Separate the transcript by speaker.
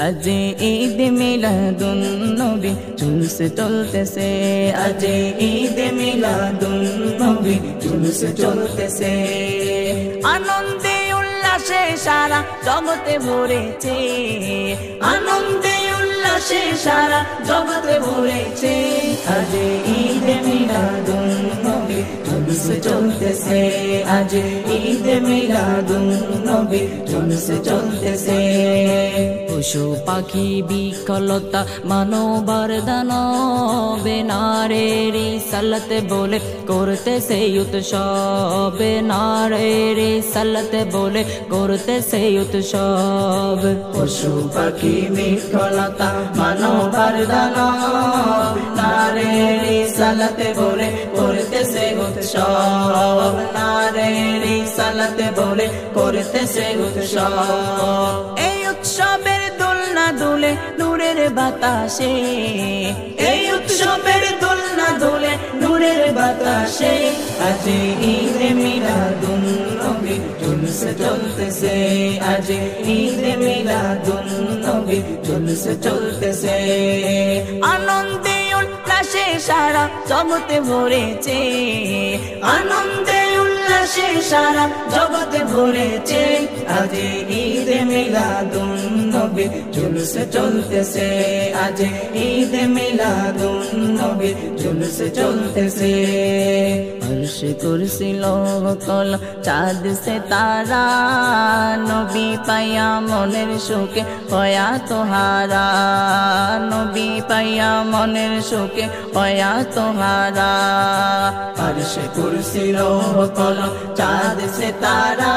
Speaker 1: আজ ঈদ মিলাদুন নবী জুলুস চলতেছে, আজ ঈদ মিলাদুন নবী জুলুস চলতেছে। আনন্দে উল্লাসে সারা জগতে ভরেছে, আনন্দে উল্লাসে সারা জগতে ভরেছে। আজ ঈদ মিলাদুন নবী জুলুস চলতেছে, আজ ঈদ মিলাদুন নবী জুলুস চলতেছে। পশু পাখি বিকলতা মানবার দানবে নারীর রিসালাত বলে করতেছে উৎসব, নারীর রিসালাত বলে করতেছে উৎসব। পশু পাখি বিকলতা মানবার দানব নারীর রিসালাত বলে করতেছে উৎসব, নারীর রিসালাত বলে করতেছে উৎসব। এই উৎসবের দোলনা দুলে নূরের বাতাসে, এই উৎসবের দোলনা দুলে নূরের বাতাসে। আজ ঈদ মিলাদুন নবী জুলুস চলতেছে, আজ ঈদ মিলাদুন নবী জুলুস চলতেছে। আনন্দে উল্লাসে সারা জগতে ভরেছে, আনন্দে উল্লাসে সারা জগতে ভরেছে। আজ ঈদ মিলাদুন নবী জুলুস চলতেছে, আজ ঈদ মিলাদুন নবী জুলুস চলতেছে। अर्श कुर्सी लोह कल चाँद से तारा नबी पाया मनेर सुखे हया तोहारा, नबी पाया मनेर सुखे हया तोहारा। अर्श कुर्सी लोह कल चाँद से तारा